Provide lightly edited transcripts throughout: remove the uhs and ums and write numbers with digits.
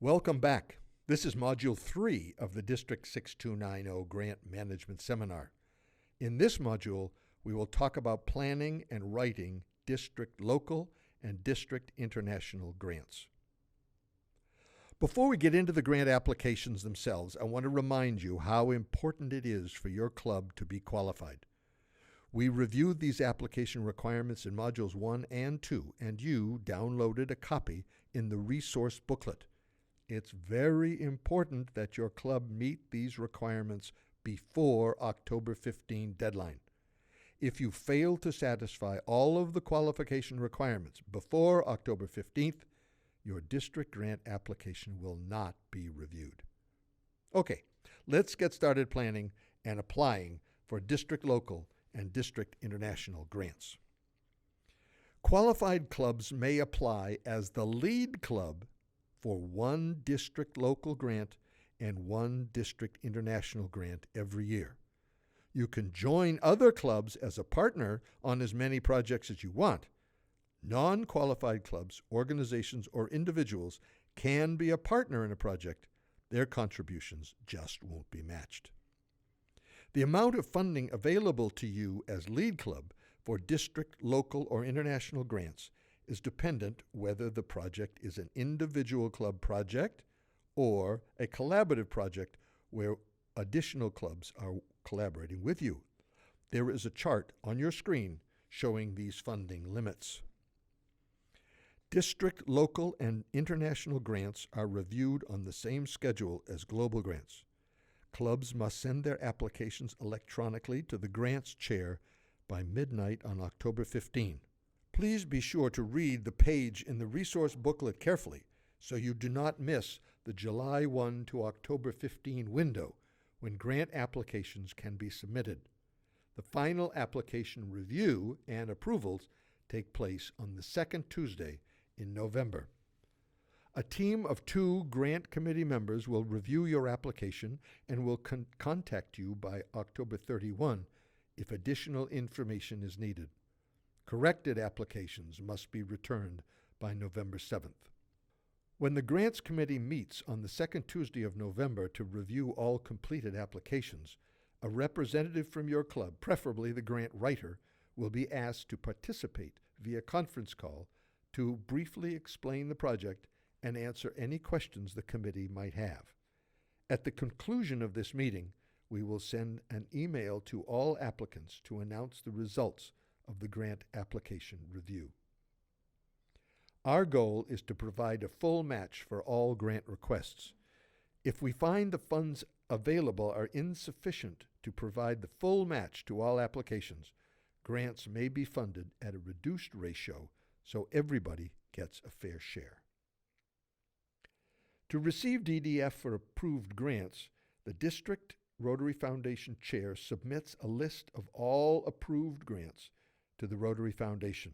Welcome back. This is Module 3 of the District 6290 Grant Management Seminar. In this module, we will talk about planning and writing district local and district international grants. Before we get into the grant applications themselves, I want to remind you how important it is for your club to be qualified. We reviewed these application requirements in Modules 1 and 2, and you downloaded a copy in the resource booklet. It's very important that your club meet these requirements before October 15 deadline. If you fail to satisfy all of the qualification requirements before October 15th, your district grant application will not be reviewed. Okay, let's get started planning and applying for district local and district international grants. Qualified clubs may apply as the lead club for one district local grant and one district international grant every year. You can join other clubs as a partner on as many projects as you want. Non-qualified clubs, organizations, or individuals can be a partner in a project. Their contributions just won't be matched. The amount of funding available to you as lead club for district, local, or international grants is dependent whether the project is an individual club project or a collaborative project where additional clubs are collaborating with you. There is a chart on your screen showing these funding limits. District, local, and international grants are reviewed on the same schedule as global grants. Clubs must send their applications electronically to the grants chair by midnight on October 15. Please be sure to read the page in the resource booklet carefully so you do not miss the July 1 to October 15 window when grant applications can be submitted. The final application review and approvals take place on the second Tuesday in November. A team of 2 grant committee members will review your application and will contact you by October 31 if additional information is needed. Corrected applications must be returned by November 7th. When the Grants Committee meets on the second Tuesday of November to review all completed applications, a representative from your club, preferably the grant writer, will be asked to participate via conference call to briefly explain the project and answer any questions the committee might have. At the conclusion of this meeting, we will send an email to all applicants to announce the results of the grant application review. Our goal is to provide a full match for all grant requests. If we find the funds available are insufficient to provide the full match to all applications, grants may be funded at a reduced ratio so everybody gets a fair share. To receive DDF for approved grants, the District Rotary Foundation Chair submits a list of all approved grants to the Rotary Foundation.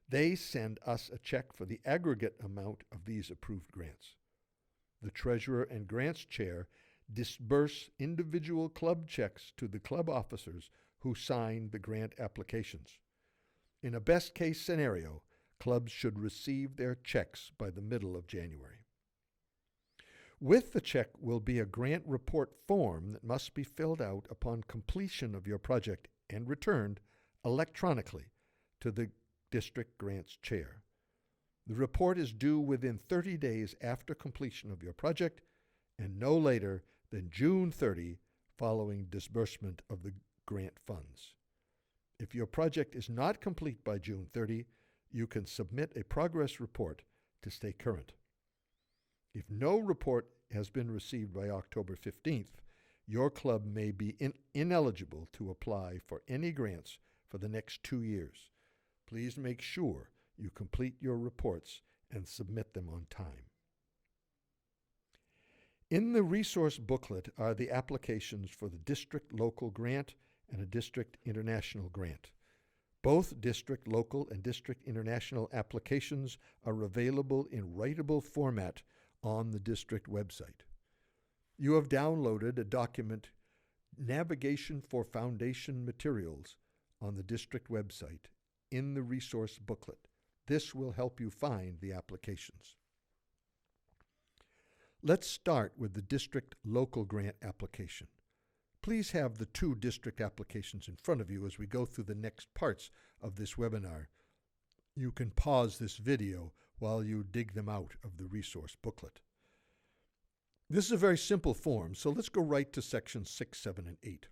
They send us a check for the aggregate amount of these approved grants. The Treasurer and Grants Chair disburse individual club checks to the club officers who sign the grant applications. In a best-case scenario, clubs should receive their checks by the middle of January. With the check will be a grant report form that must be filled out upon completion of your project and returned electronically to the District Grants Chair. The report is due within 30 days after completion of your project and no later than June 30 following disbursement of the grant funds. If your project is not complete by June 30, you can submit a progress report to stay current. If no report has been received by October 15th, your club may be ineligible to apply for any grants for the next 2 years. Please make sure you complete your reports and submit them on time. In the resource booklet are the applications for the district local grant and a district international grant. Both district local and district international applications are available in writable format on the district website. You have downloaded a document, Navigation for Foundation Materials, on the district website in the resource booklet. This will help you find the applications. Let's start with the district local grant application. Please have the 2 district applications in front of you as we go through the next parts of this webinar. You can pause this video while you dig them out of the resource booklet. This is a very simple form, so let's go right to sections 6, 7, and 8.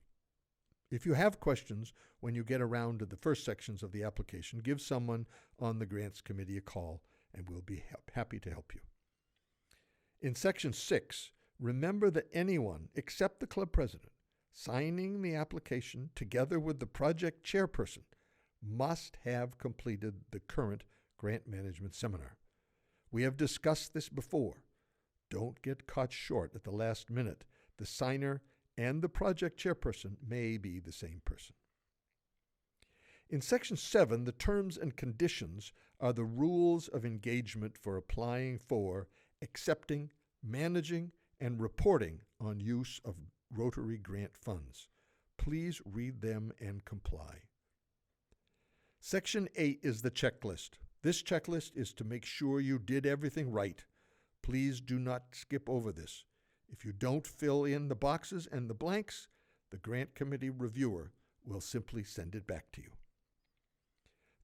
If you have questions when you get around to the first sections of the application, give someone on the Grants Committee a call and we'll be happy to help you. In section 6, remember that anyone except the club president signing the application together with the project chairperson must have completed the current grant management seminar. We have discussed this before. Don't get caught short at the last minute. The signer and the project chairperson may be the same person. In section 7, the terms and conditions are the rules of engagement for applying for, accepting, managing, and reporting on use of Rotary grant funds. Please read them and comply. Section 8 is the checklist. This checklist is to make sure you did everything right. Please do not skip over this. If you don't fill in the boxes and the blanks, the grant committee reviewer will simply send it back to you.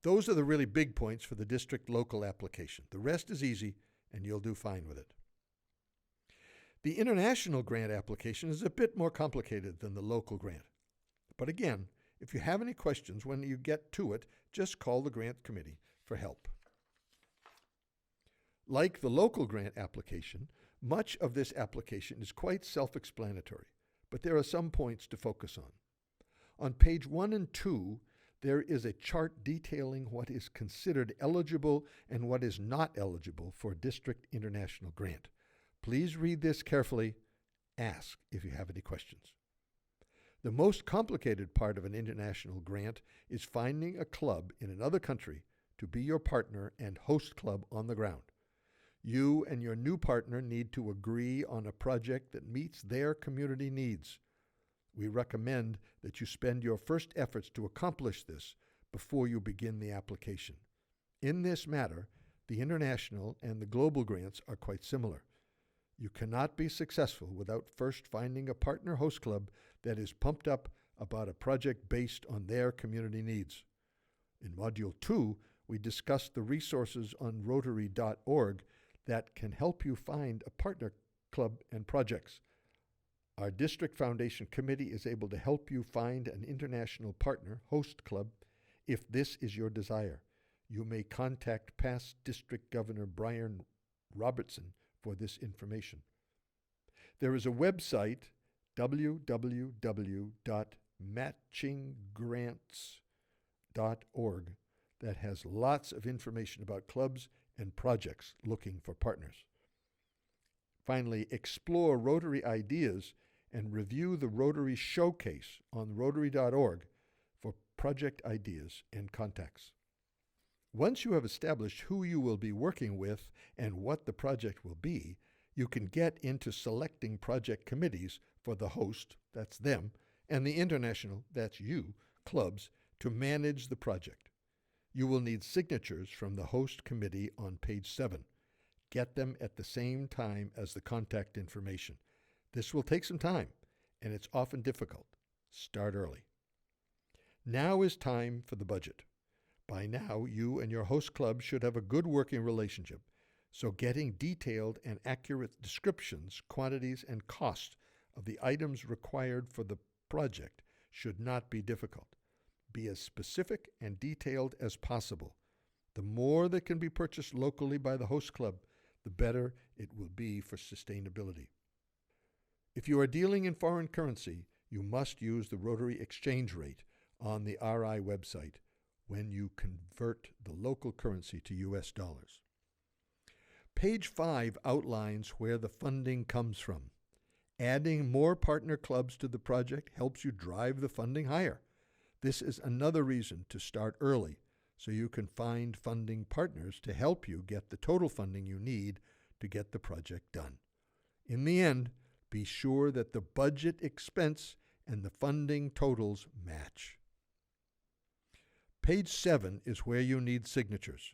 Those are the really big points for the district local application. The rest is easy and you'll do fine with it. The international grant application is a bit more complicated than the local grant. But again, if you have any questions when you get to it, just call the grant committee for help. Like the local grant application, much of this application is quite self-explanatory, but there are some points to focus on. On page 1 and 2, there is a chart detailing what is considered eligible and what is not eligible for a district international grant. Please read this carefully. Ask if you have any questions. The most complicated part of an international grant is finding a club in another country to be your partner and host club on the ground. You and your new partner need to agree on a project that meets their community needs. We recommend that you spend your first efforts to accomplish this before you begin the application. In this matter, the international and the global grants are quite similar. You cannot be successful without first finding a partner host club that is pumped up about a project based on their community needs. In Module 2, we discussed the resources on Rotary.org that can help you find a partner club and projects. Our District Foundation Committee is able to help you find an international partner host club if this is your desire. You may contact past District Governor Brian Robertson for this information. There is a website, www.matchinggrants.org, that has lots of information about clubs and projects looking for partners. Finally, explore Rotary ideas and review the Rotary Showcase on Rotary.org for project ideas and contacts. Once you have established who you will be working with and what the project will be, you can get into selecting project committees for the host, that's them, and the international, that's you, clubs, to manage the project. You will need signatures from the host committee on page 7. Get them at the same time as the contact information. This will take some time, and it's often difficult. Start early. Now is time for the budget. By now, you and your host club should have a good working relationship, so getting detailed and accurate descriptions, quantities, and cost of the items required for the project should not be difficult. Be as specific and detailed as possible. The more that can be purchased locally by the host club, the better it will be for sustainability. If you are dealing in foreign currency, you must use the Rotary exchange rate on the RI website when you convert the local currency to US dollars. Page 5 outlines where the funding comes from. Adding more partner clubs to the project helps you drive the funding higher. This is another reason to start early, so you can find funding partners to help you get the total funding you need to get the project done. In the end, be sure that the budget expense and the funding totals match. Page 7 is where you need signatures.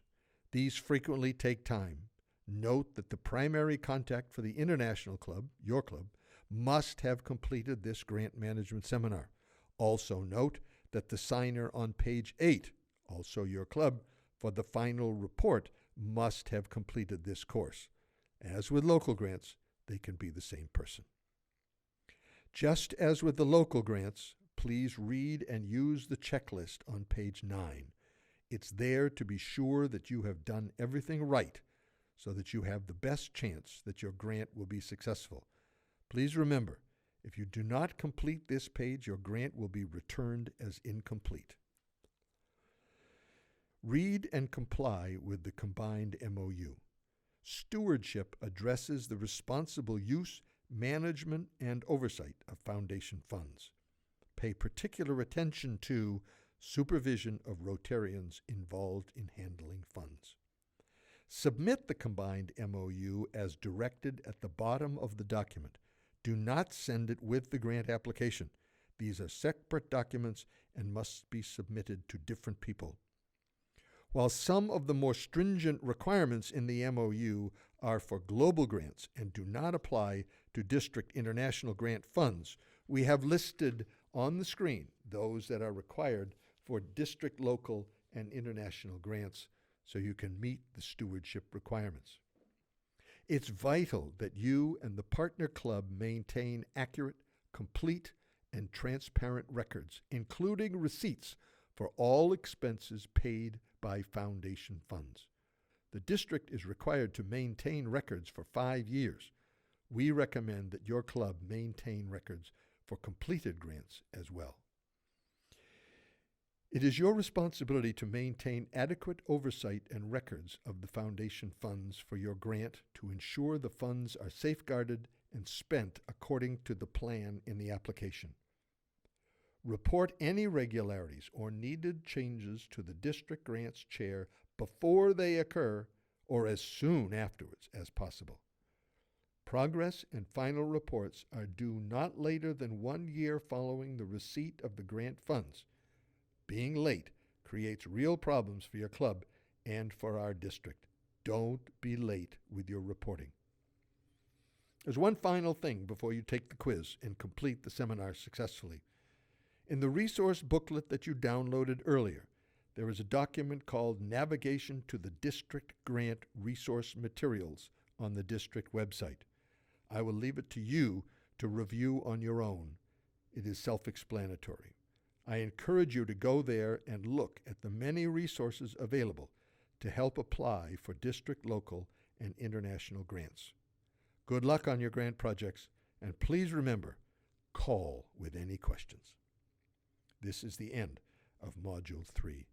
These frequently take time. Note that the primary contact for the international club, your club, must have completed this grant management seminar. Also note that the signer on page 8, also your club, for the final report must have completed this course. As with local grants, they can be the same person. Just as with the local grants, please read and use the checklist on page 9. It's there to be sure that you have done everything right so that you have the best chance that your grant will be successful. Please remember, if you do not complete this page, your grant will be returned as incomplete. Read and comply with the combined MOU. Stewardship addresses the responsible use, management, and oversight of foundation funds. Pay particular attention to supervision of Rotarians involved in handling funds. Submit the combined MOU as directed at the bottom of the document. Do not send it with the grant application. These are separate documents and must be submitted to different people. While some of the more stringent requirements in the MOU are for global grants and do not apply to district international grant funds, we have listed on the screen those that are required for district, local, and international grants so you can meet the stewardship requirements. It's vital that you and the partner club maintain accurate, complete, and transparent records, including receipts for all expenses paid by foundation funds. The district is required to maintain records for 5 years. We recommend that your club maintain records for completed grants as well. It is your responsibility to maintain adequate oversight and records of the foundation funds for your grant to ensure the funds are safeguarded and spent according to the plan in the application. Report any irregularities or needed changes to the district grants chair before they occur or as soon afterwards as possible. Progress and final reports are due not later than 1 year following the receipt of the grant funds. Being late creates real problems for your club and for our district. Don't be late with your reporting. There's one final thing before you take the quiz and complete the seminar successfully. In the resource booklet that you downloaded earlier, there is a document called Navigation to the District Grant Resource Materials on the district website. I will leave it to you to review on your own. It is self-explanatory. I encourage you to go there and look at the many resources available to help apply for district, local, and international grants. Good luck on your grant projects, and please remember, call with any questions. This is the end of Module 3.